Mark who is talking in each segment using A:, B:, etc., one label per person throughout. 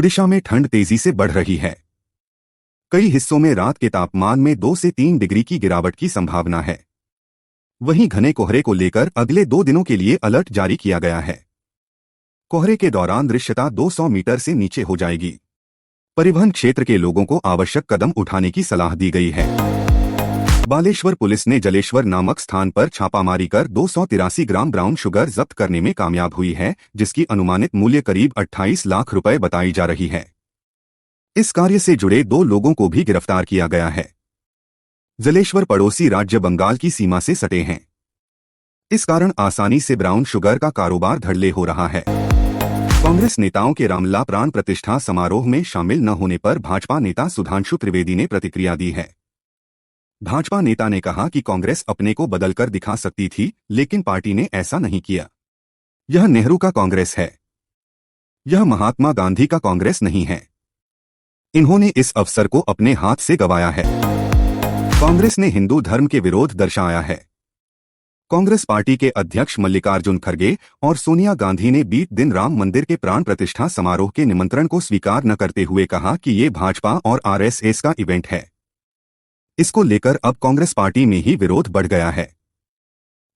A: ओडिशा में ठंड तेजी से बढ़ रही है। कई हिस्सों में रात के तापमान में 2 से 3 डिग्री की गिरावट की संभावना है। वहीं घने कोहरे को लेकर अगले 2 दिनों के लिए अलर्ट जारी किया गया है। कोहरे के दौरान दृश्यता 200 मीटर से नीचे हो जाएगी। परिवहन क्षेत्र के लोगों को आवश्यक कदम उठाने की सलाह दी गई है। बालेश्वर पुलिस ने जलेश्वर नामक स्थान पर छापामारी कर 283 ग्राम ब्राउन शुगर जब्त करने में कामयाब हुई है, जिसकी अनुमानित मूल्य करीब 28 लाख रुपए बताई जा रही है। इस कार्य से जुड़े 2 लोगों को भी गिरफ्तार किया गया है। जलेश्वर पड़ोसी राज्य बंगाल की सीमा से सटे हैं। इस कारण आसानी से ब्राउन शुगर का कारोबार धड़ल्ले हो रहा है। कांग्रेस नेताओं के रामलला प्राण प्रतिष्ठा समारोह में शामिल न होने पर भाजपा नेता सुधांशु त्रिवेदी ने प्रतिक्रिया दी है। भाजपा नेता ने कहा कि कांग्रेस अपने को बदलकर दिखा सकती थी, लेकिन पार्टी ने ऐसा नहीं किया। यह नेहरू का कांग्रेस है, यह महात्मा गांधी का कांग्रेस नहीं है। इन्होंने इस अवसर को अपने हाथ से गंवाया है। कांग्रेस ने हिंदू धर्म के विरोध दर्शाया है। कांग्रेस पार्टी के अध्यक्ष मल्लिकार्जुन खड़गे और सोनिया गांधी ने बीते दिन राम मंदिर के प्राण प्रतिष्ठा समारोह के निमंत्रण को स्वीकार न करते हुए कहा कि ये भाजपा और आरएसएस का इवेंट है। इसको लेकर अब कांग्रेस पार्टी में ही विरोध बढ़ गया है।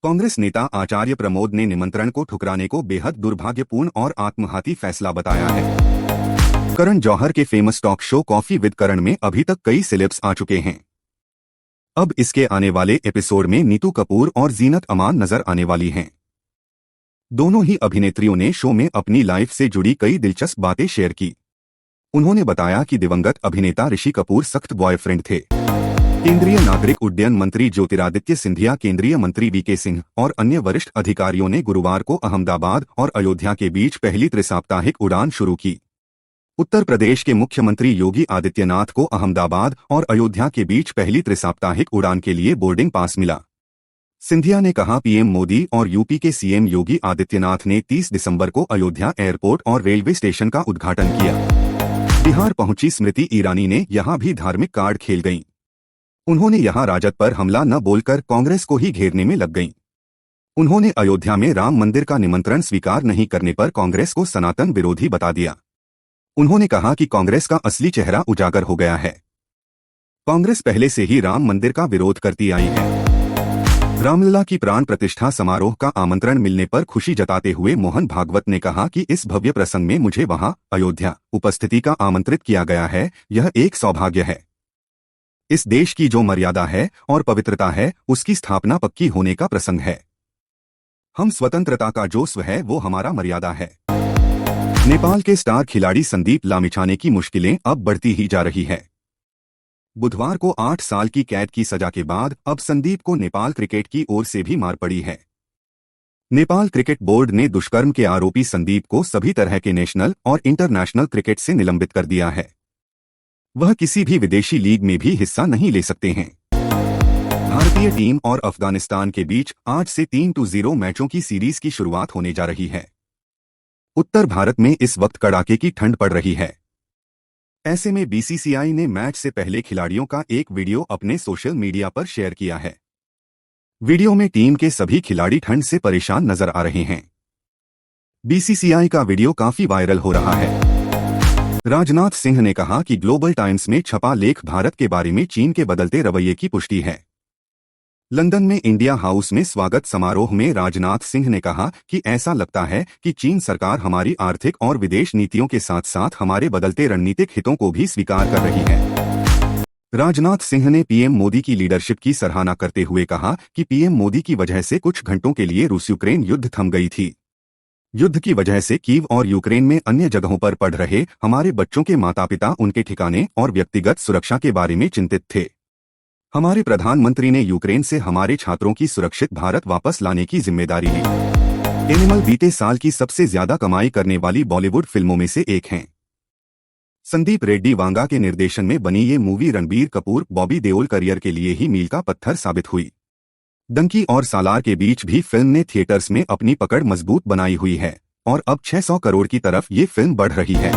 A: कांग्रेस नेता आचार्य प्रमोद ने निमंत्रण को ठुकराने को बेहद दुर्भाग्यपूर्ण और आत्मघाती फैसला बताया है। करण जौहर के famous talk show coffee with Karan में अभी तक कई सेलेब्स आ चुके हैं। अब इसके आने वाले एपिसोड में नीतू कपूर और जीनत अमान नजर आने वाली हैं। दोनों ही अभिनेत्रियों ने शो में अपनी लाइफ से जुड़ी कई दिलचस्प बातें शेयर की। उन्होंने बताया कि दिवंगत अभिनेता ऋषि कपूर सख्त बॉयफ्रेंड थे। केंद्रीय नागरिक उड्डयन मंत्री ज्योतिरादित्य सिंधिया, केंद्रीय मंत्री वीके सिंह और अन्य वरिष्ठ अधिकारियों ने गुरुवार को अहमदाबाद और अयोध्या के बीच पहली त्रिसाप्ताहिक उड़ान शुरू की। उत्तर प्रदेश के मुख्यमंत्री योगी आदित्यनाथ को अहमदाबाद और अयोध्या के बीच पहली त्रिसाप्ताहिक उड़ान के लिए बोर्डिंग पास मिला। सिंधिया ने कहा, पीएम मोदी और यूपी के सीएम योगी आदित्यनाथ ने 30 दिसंबर को अयोध्या एयरपोर्ट और रेलवे स्टेशन का उद्घाटन किया। बिहार पहुंची स्मृति ईरानी ने यहां भी धार्मिक कार्ड खेल गईं। उन्होंने यहां राजद पर हमला न बोलकर कांग्रेस को ही घेरने में लग गईं। उन्होंने अयोध्या में राम मंदिर का निमंत्रण स्वीकार नहीं करने पर कांग्रेस को सनातन विरोधी बता दिया। उन्होंने कहा कि कांग्रेस का असली चेहरा उजागर हो गया है। कांग्रेस पहले से ही राम मंदिर का विरोध करती आई है। रामलला की प्राण प्रतिष्ठा समारोह का आमंत्रण मिलने पर खुशी जताते हुए मोहन भागवत ने कहा कि इस भव्य प्रसंग में मुझे वहां अयोध्या उपस्थिति का आमंत्रित किया गया है। यह एक सौभाग्य है। इस देश की जो मर्यादा है और पवित्रता है, उसकी स्थापना पक्की होने का प्रसंग है। हम स्वतंत्रता का जो स्व है वो हमारा मर्यादा है। नेपाल के स्टार खिलाड़ी संदीप लामिछाने की मुश्किलें अब बढ़ती ही जा रही है। बुधवार को 8 साल की कैद की सजा के बाद अब संदीप को नेपाल क्रिकेट की ओर से भी मार पड़ी है। नेपाल क्रिकेट बोर्ड ने दुष्कर्म के आरोपी संदीप को सभी तरह के नेशनल और इंटरनेशनल क्रिकेट से निलंबित कर दिया है। वह किसी भी विदेशी लीग में भी हिस्सा नहीं ले सकते हैं। भारतीय टीम और अफगानिस्तान के बीच आज से 3-0 मैचों की सीरीज की शुरुआत होने जा रही है। उत्तर भारत में इस वक्त कड़ाके की ठंड पड़ रही है। ऐसे में बीसीसीआई ने मैच से पहले खिलाड़ियों का एक वीडियो अपने सोशल मीडिया पर शेयर किया है। वीडियो में टीम के सभी खिलाड़ी ठंड से परेशान नजर आ रहे हैं। बीसीसीआई का वीडियो काफी वायरल हो रहा है। राजनाथ सिंह ने कहा कि ग्लोबल टाइम्स में छपा लेख भारत के बारे में चीन के बदलते रवैये की पुष्टि है। लंदन में इंडिया हाउस में स्वागत समारोह में राजनाथ सिंह ने कहा कि ऐसा लगता है कि चीन सरकार हमारी आर्थिक और विदेश नीतियों के साथ साथ हमारे बदलते रणनीतिक हितों को भी स्वीकार कर रही है। राजनाथ सिंह ने पीएम मोदी की लीडरशिप की सराहना करते हुए कहा कि पीएम मोदी की वजह से कुछ घंटों के लिए रूस यूक्रेन युद्ध थम गई थी। युद्ध की वजह से कीव और यूक्रेन में अन्य जगहों पर पढ़ रहे हमारे बच्चों के माता पिता उनके ठिकाने और व्यक्तिगत सुरक्षा के बारे में चिंतित थे। हमारे प्रधानमंत्री ने यूक्रेन से हमारे छात्रों की सुरक्षित भारत वापस लाने की जिम्मेदारी ली। एनिमल बीते साल की सबसे ज्यादा कमाई करने वाली बॉलीवुड फिल्मों में से एक हैं। संदीप रेड्डी वांगा के निर्देशन में बनी ये मूवी रणबीर कपूर बॉबी देओल करियर के लिए ही मील का पत्थर साबित हुई। डंकी और सालार के बीच भी फिल्म ने थिएटर्स में अपनी पकड़ मजबूत बनाई हुई है और अब 600 करोड़ की तरफ ये फिल्म बढ़ रही है।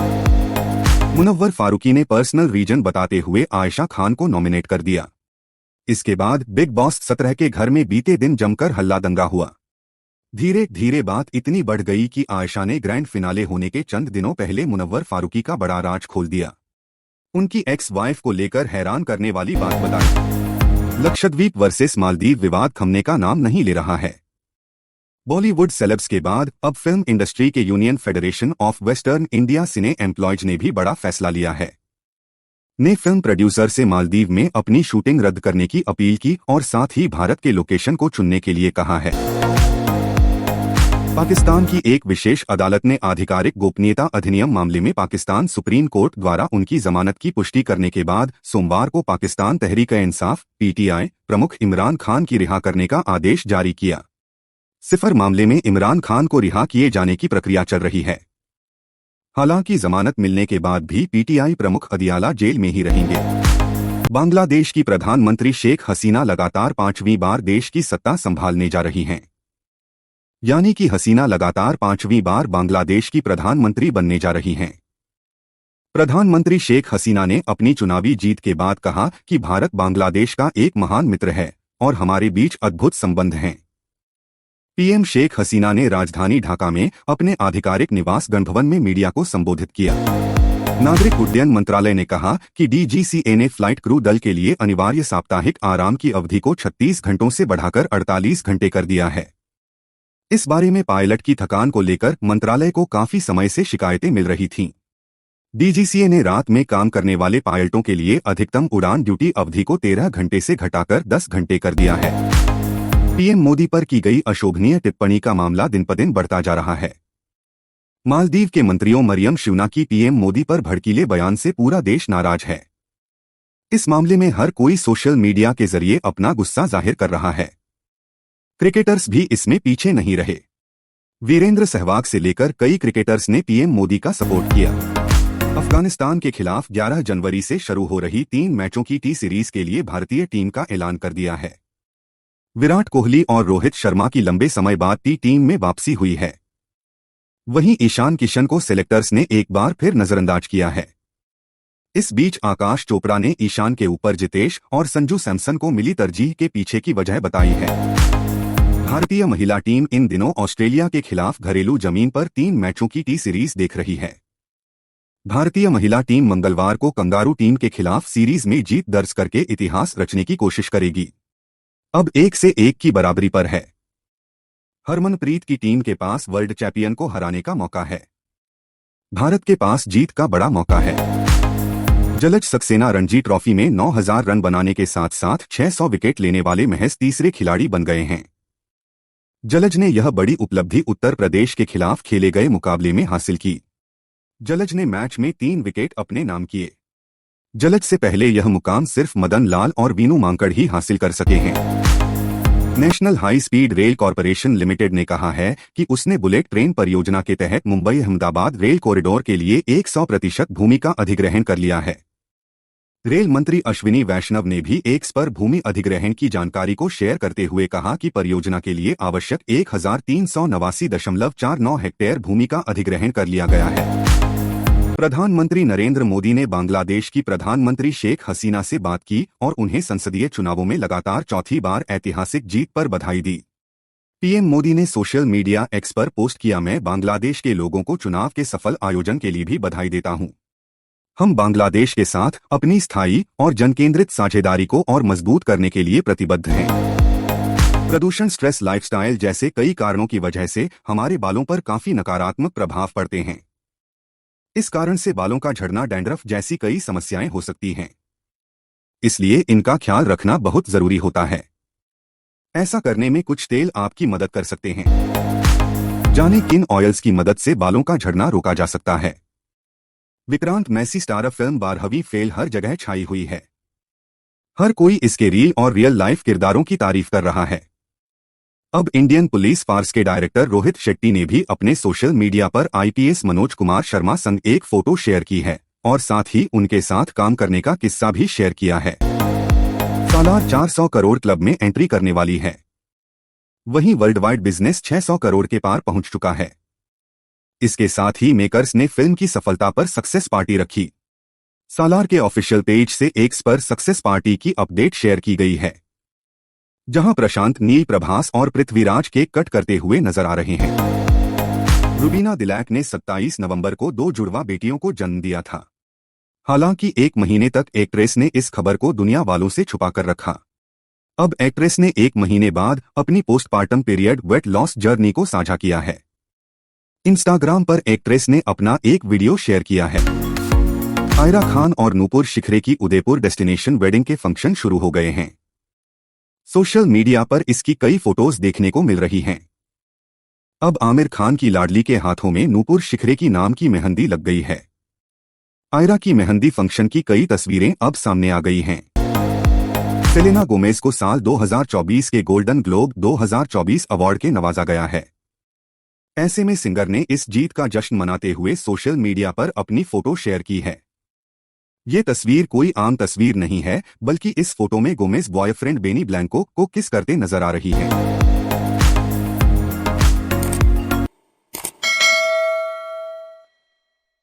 A: मुनव्वर फारूकी ने पर्सनल रीजन बताते हुए आयशा खान को नॉमिनेट कर दिया। इसके बाद बिग बॉस 17 के घर में बीते दिन जमकर हल्ला दंगा हुआ, धीरे धीरे बात इतनी बढ़ गई कि आयशा ने ग्रैंड फिनाले होने के चंद दिनों पहले मुनव्वर फारूकी का बड़ा राज खोल दिया। उनकी एक्स वाइफ को लेकर हैरान करने वाली बात बताई। लक्षद्वीप वर्सेस मालदीव विवाद थमने का नाम नहीं ले रहा है। बॉलीवुड सेलेब्स के बाद अब फिल्म इंडस्ट्री के union federation of western India cine employees ने भी बड़ा फैसला लिया है। ने फिल्म प्रोड्यूसर से मालदीव में अपनी शूटिंग रद्द करने की अपील की और साथ ही भारत के लोकेशन को चुनने के लिए कहा है। पाकिस्तान की एक विशेष अदालत ने आधिकारिक गोपनीयता अधिनियम मामले में पाकिस्तान सुप्रीम कोर्ट द्वारा उनकी जमानत की पुष्टि करने के बाद सोमवार को पाकिस्तान तहरीक-ए-इंसाफ (पीटीआई) प्रमुख इमरान खान की रिहा करने का आदेश जारी किया। सिफर मामले में इमरान खान को रिहा किए जाने की प्रक्रिया चल रही है। हालांकि जमानत मिलने के बाद भी पीटीआई प्रमुख अदियाला जेल में ही रहेंगे। बांग्लादेश की प्रधानमंत्री शेख हसीना लगातार 5वीं बार देश की सत्ता संभालने जा रही हैं। यानी कि हसीना लगातार 5वीं बार बांग्लादेश की प्रधानमंत्री बनने जा रही हैं। प्रधानमंत्री शेख हसीना ने अपनी चुनावी जीत के बाद कहा कि भारत बांग्लादेश का एक महान मित्र है और हमारे बीच अद्भुत संबंध हैं। पीएम शेख हसीना ने राजधानी ढाका में अपने आधिकारिक निवास गणभवन में मीडिया को संबोधित किया। नागरिक उड्डयन मंत्रालय ने कहा कि डीजीसीए ने फ्लाइट क्रू दल के लिए अनिवार्य साप्ताहिक आराम की अवधि को 36 घंटों से बढ़ाकर 48 घंटे कर दिया है। इस बारे में पायलट की थकान को लेकर मंत्रालय को काफी समय से शिकायतें मिल रही थीं। डीजीसीए ने रात में काम करने वाले पायलटों के लिए अधिकतम उड़ान ड्यूटी अवधि को 13 घंटे से घटाकर 10 घंटे कर दिया है। पीएम मोदी पर की गई अशोभनीय टिप्पणी का मामला दिन-ब-दिन बढ़ता जा रहा है। मालदीव के मंत्रियों मरियम शिवना की पीएम मोदी पर भड़कीले बयान से पूरा देश नाराज है। इस मामले में हर कोई सोशल मीडिया के जरिए अपना गुस्सा जाहिर कर रहा है। क्रिकेटर्स भी इसमें पीछे नहीं रहे। वीरेंद्र सहवाग से लेकर कई क्रिकेटर्स ने पीएम मोदी का सपोर्ट किया। अफगानिस्तान के खिलाफ 11 जनवरी से शुरू हो रही 3 मैचों की टी सीरीज के लिए भारतीय टीम का ऐलान कर दिया है। विराट कोहली और रोहित शर्मा की लंबे समय बाद टीम में वापसी हुई है। वहीं ईशान किशन को सेलेक्टर्स ने एक बार फिर नजरअंदाज किया है। इस बीच आकाश चोपड़ा ने ईशान के ऊपर जितेश और संजू सैमसन को मिली तरजीह के पीछे की वजह बताई है। भारतीय महिला टीम इन दिनों ऑस्ट्रेलिया के खिलाफ घरेलू जमीन पर 3 मैचों की टी सीरीज देख रही है। भारतीय महिला टीम मंगलवार को कंगारू टीम के खिलाफ सीरीज में जीत दर्ज करके इतिहास रचने की कोशिश करेगी। अब 1 से 1 की बराबरी पर है। हरमनप्रीत की टीम के पास वर्ल्ड चैंपियन को हराने का मौका है। भारत के पास जीत का बड़ा मौका है। जलज सक्सेना रणजी ट्रॉफी में 9000 रन बनाने के साथ साथ 600 विकेट लेने वाले महज तीसरे खिलाड़ी बन गए हैं। जलज ने यह बड़ी उपलब्धि उत्तर प्रदेश के खिलाफ खेले गए मुकाबले में हासिल की। जलज ने मैच में 3 विकेट अपने नाम किए। जलज से पहले यह मुकाम सिर्फ मदन लाल और वीनू मांकड़ ही हासिल कर सके हैं। National high speed rail corporation limited ने कहा है कि उसने बुलेट ट्रेन परियोजना के तहत मुंबई अहमदाबाद रेल कॉरिडोर के लिए 100% भूमि का अधिग्रहण कर लिया है। रेल मंत्री अश्विनी वैष्णव ने भी एक्स पर भूमि अधिग्रहण की जानकारी को शेयर करते हुए कहा कि परियोजना के लिए आवश्यक 1389.49 हेक्टेयर भूमि का अधिग्रहण कर लिया गया है। प्रधानमंत्री नरेंद्र मोदी ने बांग्लादेश की प्रधानमंत्री शेख हसीना से बात की और उन्हें संसदीय चुनावों में लगातार चौथी बार ऐतिहासिक जीत पर बधाई दी। पीएम मोदी ने सोशल मीडिया एक्स पर पोस्ट किया, मैं बांग्लादेश के लोगों को चुनाव के सफल आयोजन के लिए भी बधाई देता हूं। हम बांग्लादेश के साथ अपनी स्थायी और जनकेंद्रित साझेदारी को और मजबूत करने के लिए प्रतिबद्ध हैं। प्रदूषण, स्ट्रेस, लाइफस्टाइल जैसे कई कारणों की वजह से हमारे बालों पर काफी नकारात्मक प्रभाव पड़ते हैं। इस कारण से बालों का झड़ना, डैंड्रफ जैसी कई समस्याएं हो सकती हैं। इसलिए इनका ख्याल रखना बहुत जरूरी होता है। ऐसा करने में कुछ तेल आपकी मदद कर सकते हैं। जाने किन ऑयल्स की मदद से बालों का झड़ना रोका जा सकता है। विक्रांत मैसी स्टारर फिल्म 12वीं फेल हर जगह छाई हुई है। हर कोई इसके रियल और रियल लाइफ किरदारों की तारीफ कर रहा है। अब इंडियन पुलिस फोर्स के डायरेक्टर रोहित शेट्टी ने भी अपने सोशल मीडिया पर आईपीएस मनोज कुमार शर्मा संग एक फोटो शेयर की है और साथ ही उनके साथ काम करने का किस्सा भी शेयर किया है। सालार 400 करोड़ क्लब में एंट्री करने वाली है। वहीं वर्ल्ड वाइड बिजनेस 600 करोड़ के पार पहुंच चुका है। इसके साथ ही मेकर्स ने फिल्म की सफलता पर सक्सेस पार्टी रखी। सालार के ऑफिशियल पेज से एक्स पर सक्सेस पार्टी की अपडेट शेयर की गई है। जहां प्रशांत नील प्रभास और पृथ्वीराज केक कट करते हुए नजर आ रहे हैं। रुबीना दिलैक ने 27 नवंबर को 2 जुड़वा बेटियों को जन्म दिया था। हालांकि 1 महीने तक एक्ट्रेस ने इस खबर को दुनिया वालों से छुपा कर रखा। अब एक्ट्रेस ने 1 महीने बाद अपनी postpartum period weight loss journey को साझा किया है। इंस्टाग्राम पर एक्ट्रेस ने अपना एक वीडियो शेयर किया है। आयरा खान और नूपुर शिखरे की उदयपुर डेस्टिनेशन वेडिंग के फंक्शन शुरू हो गए हैं। सोशल मीडिया पर इसकी कई फोटोज देखने को मिल रही हैं। अब आमिर खान की लाडली के हाथों में नूपुर शिखरे की नाम की मेहंदी लग गई है। आयरा की मेहंदी फंक्शन की कई तस्वीरें अब सामने आ गई हैं। सेलेना गोमेज को साल 2024 के गोल्डन ग्लोब 2024 अवार्ड के नवाजा गया है। ऐसे में सिंगर ने इस जीत का जश्न मनाते हुए सोशल मीडिया पर अपनी फोटो शेयर की है। ये तस्वीर कोई आम तस्वीर नहीं है, बल्कि इस फोटो में गोमेज बॉयफ्रेंड बेनी ब्लैंको को किस करते नजर आ रही है।